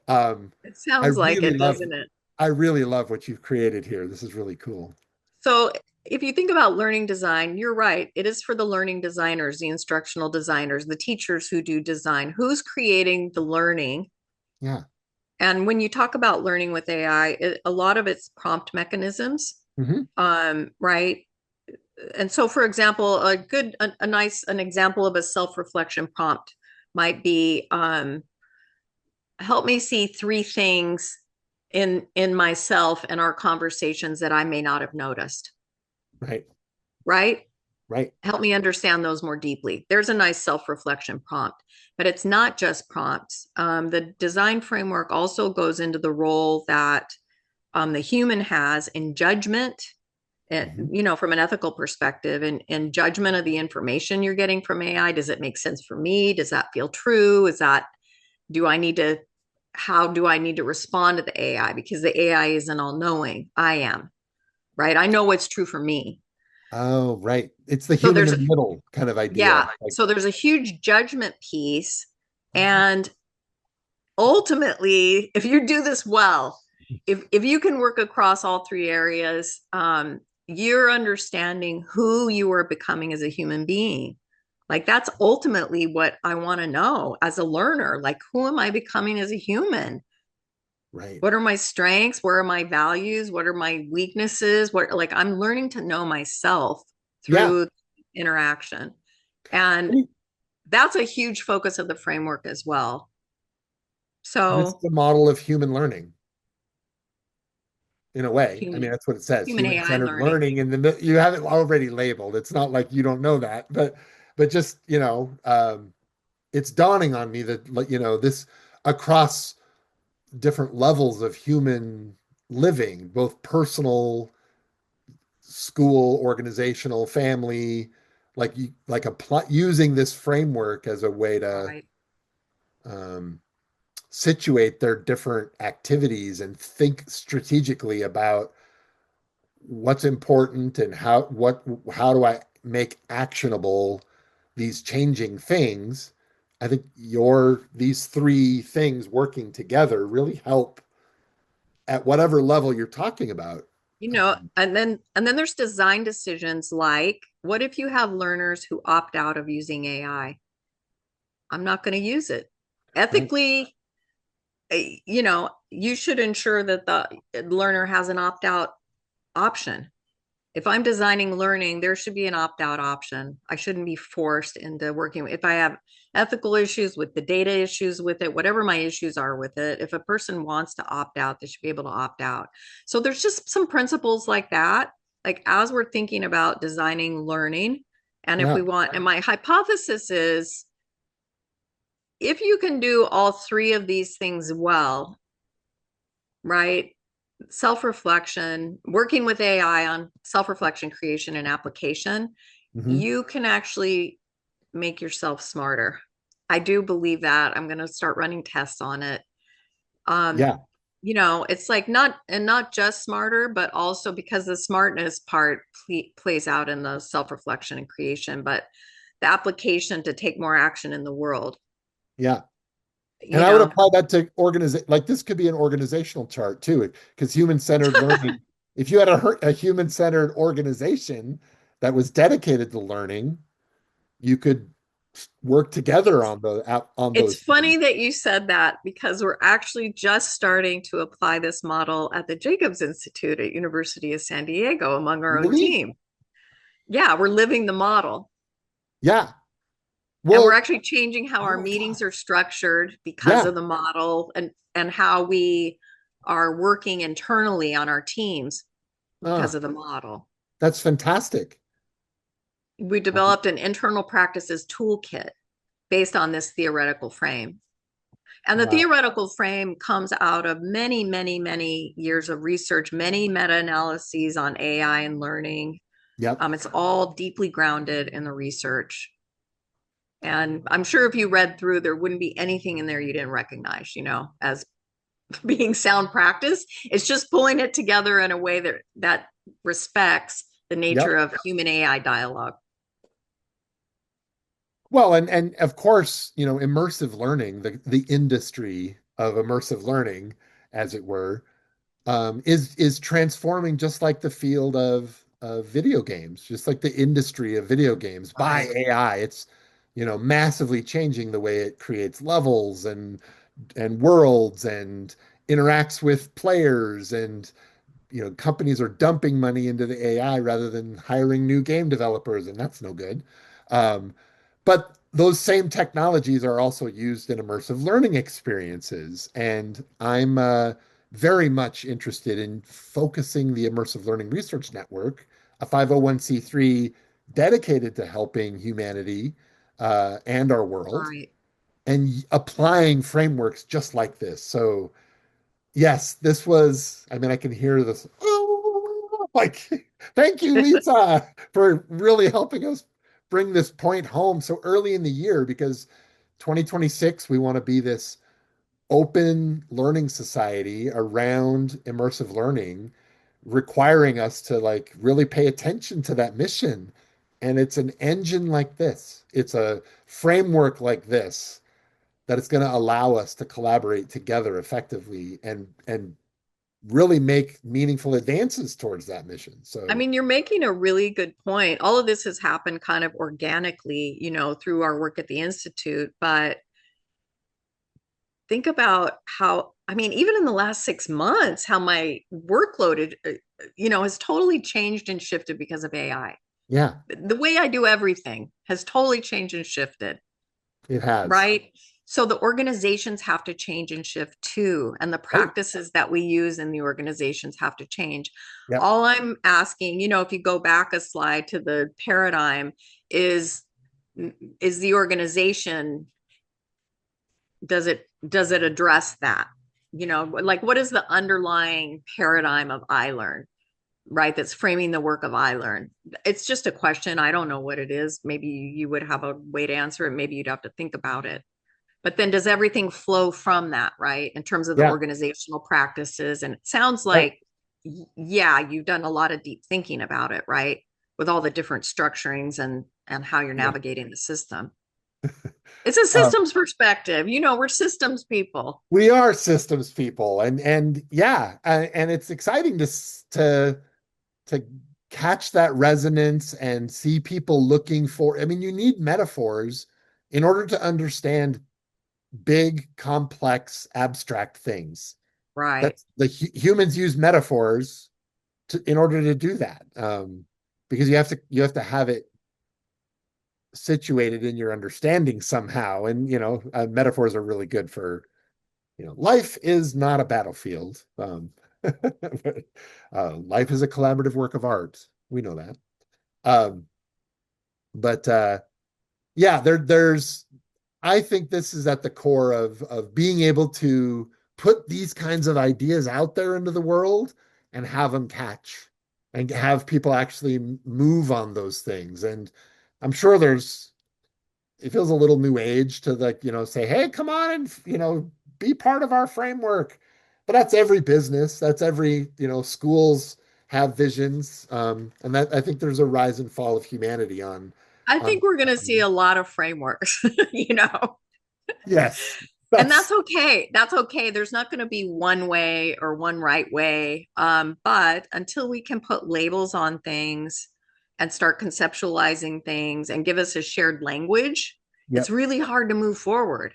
I sounds like really it, love doesn't it? I really love what you've created here. This is really cool. So if you think about learning design, you're right. It is for the learning designers, the instructional designers, the teachers who do design. Who's creating the learning? Yeah. And when you talk about learning with AI, a lot of it's prompt mechanisms, Hmm. right? And so, for example, an example of a self-reflection prompt might be, help me see three things in myself and our conversations that I may not have noticed, Right. right? Right. Help me understand those more deeply. There's a nice self-reflection prompt, but it's not just prompts. The design framework also goes into the role that the human has in judgment, Hmm. from an ethical perspective, and judgment of the information you're getting from AI. Does it make sense for me? Does that feel true? Do I need to, how do I need to respond to the AI? Because the AI isn't all knowing. I am, right? I know what's true for me. Oh, right. It's the So human in the middle kind of idea. Like, so there's a huge judgment piece. And ultimately, if you do this well, if you can work across all three areas, you're understanding who you are becoming as a human being. Like that's ultimately what I want to know as a learner. Like, who am I becoming as a human? right. What are my strengths? Where are my values? What are my weaknesses? What, like, I'm learning to know myself Yeah. through interaction. And that's a huge focus of the framework as well. And it's So the model of human learning in a way. I mean, human that's what it says, human AI human-centered learning. learning. And then you have it already labeled. It's not like you don't know that, but just, it's dawning on me that, like, this across different levels of human living, both personal, school, organizational, family, using this framework as a way to Right. um, situate their different activities and think strategically about what's important and how do I make actionable these changing things. I think these three things working together really help at whatever level you're talking about. And then there's design decisions like, what if you have learners who opt out of using AI? I'm not going to use it. Right. Ethically, you should ensure that the learner has an opt out option. If I'm designing learning, there should be an opt out option. I shouldn't be forced into working. If I have ethical issues with the data issues with it, whatever my issues are with it, if a person wants to opt out, they should be able to opt out. So there's just some principles like that. Like as we're thinking about designing learning, and if Yeah. we want, and my hypothesis is if you can do all three of these things well, right? self-reflection, working with AI on self-reflection, creation, and application, Hmm. you can actually make yourself smarter. I do believe that. I'm going to start running tests on it. Um, Yeah, it's like not just smarter, but also because the smartness part plays out in the self-reflection and creation, but the application to take more action in the world, yeah. And you I would know. apply that to organize like this could be an organizational chart too, because human-centered learning, if you had a human-centered organization that was dedicated to learning, you could work together It's on it's those things. funny that you said that because we're actually just starting to apply this model at the Jacobs Institute at University of San Diego among our own Really? team. Yeah, we're living the model. Yeah. And we're Well, actually changing how oh our my God. meetings are structured because Yeah. of the model and how we are working internally on our teams because Ah, of the model. that's fantastic. We developed an internal practices toolkit based on this theoretical frame. And the Wow. theoretical frame comes out of many, many, many years of research, many meta analyses on AI and learning. Yep. It's all deeply grounded in the research. And I'm sure if you read through, there wouldn't be anything in there you didn't recognize, as being sound practice. It's just pulling it together in a way that respects the nature Yep. of human AI dialogue. Well, and of course, immersive learning, the industry of immersive learning, as it were, is transforming just like the field of video games, just like the industry of video games by Right. AI. It's, massively changing the way it creates levels and worlds and interacts with players and companies are dumping money into the AI rather than hiring new game developers, and that's no good. Um, but those same technologies are also used in immersive learning experiences, and I'm very much interested in focusing the Immersive Learning Research Network, a 501(c)(3) dedicated to helping humanity and our world, Right. and applying frameworks just like this. So yes, this was, I mean, I can hear this. Oh, like, thank you, Lisa, for really helping us bring this point home so early in the year because 2026, we want to be this open learning society around immersive learning, requiring us to like really pay attention to that mission. And it's an engine like this, it's a framework like this that it's going to allow us to collaborate together effectively and really make meaningful advances towards that mission. I So mean, you're making a really good point. All of this has happened kind of organically, through our work at the Institute. But think about how, I mean, even in the last 6 months, how my workload, has totally changed and shifted because of AI. yeah, The way I do everything has totally changed and shifted, it has. right? So the organizations have to change and shift too, and the Right. practices that we use in the organizations have to change. Yep. All I'm asking, if you go back a slide to the paradigm, is is the organization, does it address that? Like what is the underlying paradigm of iLRN, right? That's framing the work of iLRN. It's just a question. I don't know what it is. Maybe you would have a way to answer it. Maybe you'd have to think about it. But then does everything flow from that, right? In terms of the Yeah. organizational practices. And it sounds Right. like, yeah, you've done a lot of deep thinking about it, right? With all the different structurings and how you're Yeah. navigating the system. It's a Um, systems perspective. We're systems people. we are systems people, and yeah, and it's exciting to catch that resonance and see people looking for. I mean, you need metaphors in order to understand big, complex, abstract things. Right. That's the humans use metaphors in order to do that, because you have to have it situated in your understanding somehow. And metaphors are really good for life is not a battlefield. But, life is a collaborative work of art. We know that. Um, but yeah, there's I think this is at the core of being able to put these kinds of ideas out there into the world and have them catch and have people actually move on those things. And I'm sure it feels a little new age to like, say, hey, come on and, be part of our framework. But that's every business. That's every, schools have visions. And that I think there's a rise and fall of humanity I on, think we're going to see a lot of frameworks, you know. yes, And that's that's, okay. That's okay. There's not going to be one way or one right way. But until we can put labels on things and start conceptualizing things and give us a shared language, it's yep. really hard to move forward.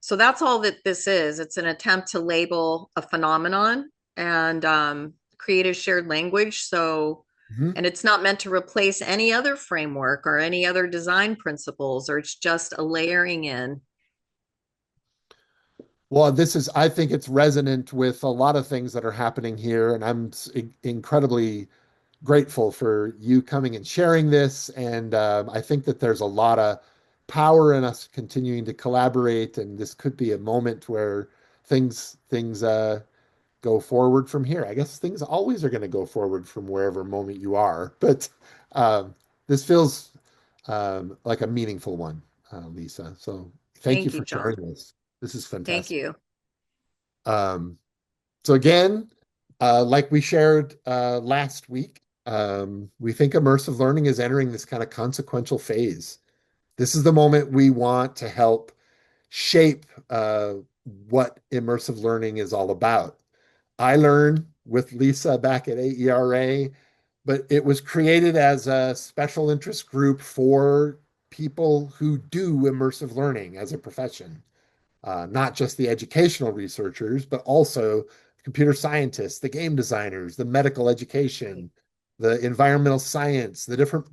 So that's all that this is. It's an attempt to label a phenomenon and create a shared language. So, Mhm. and it's not meant to replace any other framework or any other design principles, or it's just a layering in. Well, I think it's resonant with a lot of things that are happening here. And I'm incredibly grateful for you coming and sharing this. And I think that there's a lot of power in us continuing to collaborate. And this could be a moment where things go forward from here. I guess things always are going to go forward from wherever moment you are. But um, this feels like a meaningful one, Lisa. So thank you Thank you, for John. sharing this. This is Thank fantastic. you. Um, so again, like we shared last week, we think immersive learning is entering this kind of consequential phase. This is the moment we want to help shape what immersive learning is all about. I learned with Lisa back at AERA, but it was created as a special interest group for people who do immersive learning as a profession, not just the educational researchers, but also computer scientists, the game designers, the medical education, the environmental science, the different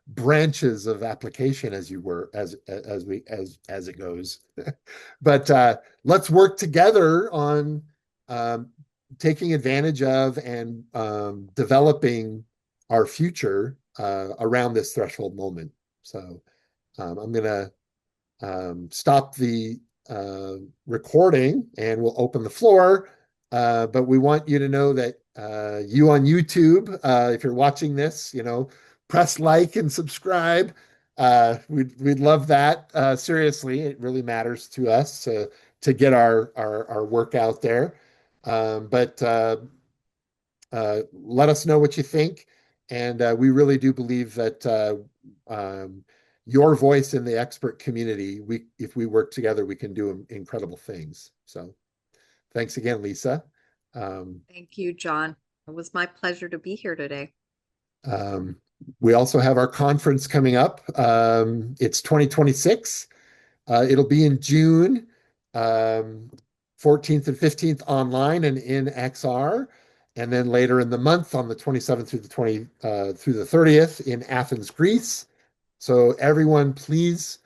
branches of application as it goes. But let's work together on um, taking advantage of and developing our future around this threshold moment. So I'm going to stop the uh, recording and we'll open the floor. But we want you to know that you on YouTube, if you're watching this, press like and subscribe. We'd love that. Seriously, it really matters to us to get our work out there. But let us know what you think. And we really do believe that your voice in the expert community, if we work together, we can do incredible things. So thanks again, Lisa. Um, Thank you, John. It was my pleasure to be here today. um, we also have our conference coming up. It's 2026. It'll be in June, um, 14th and 15th online and in XR, and then later in the month on the 27th through the 30th in Athens, Greece. So everyone, please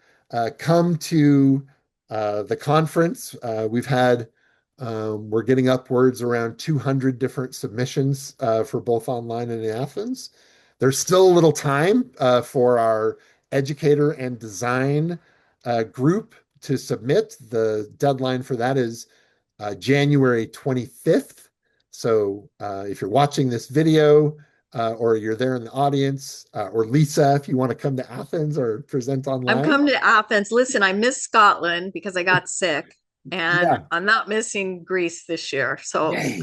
come to the conference. We're getting upwards around 200 different submissions for both online and in Athens. There's still a little time for our educator and design group to submit. The deadline for that is January 25th. So if you're watching this video or you're there in the audience, or Lisa, if you want to come to Athens or present I'm online, coming to Athens. Listen, I miss Scotland because I got sick, and yeah, I'm not missing Greece this year. So yay.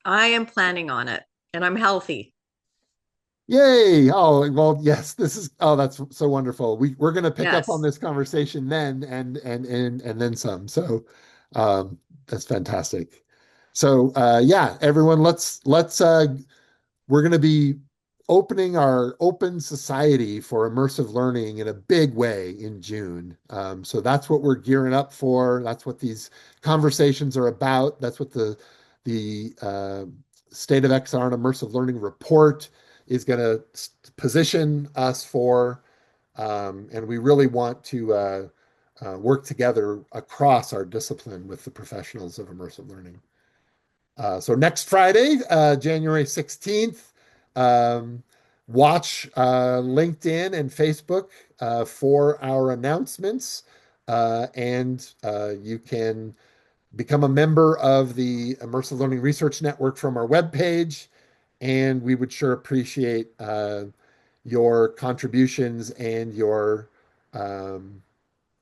I am planning on it, and I'm healthy. Yay. Oh, well, yes, that's so wonderful. We're going to pick up on Yes. this conversation then and then some. So that's fantastic. So yeah, everyone, let's we're going to be opening our open society for immersive learning in a big way in June. So that's what we're gearing up for. That's what these conversations are about. That's what the State of XR and Immersive Learning report is going to position us for. And we really want to work together across our discipline with the professionals of immersive learning. So next Friday, January 16th, um, watch LinkedIn and Facebook for our announcements. And you can become a member of the Immersive Learning Research Network from our webpage, and we would sure appreciate your contributions and um,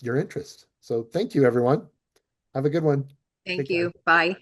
your interest. So thank you, everyone. Have a good one. Take Thank care. you. Bye.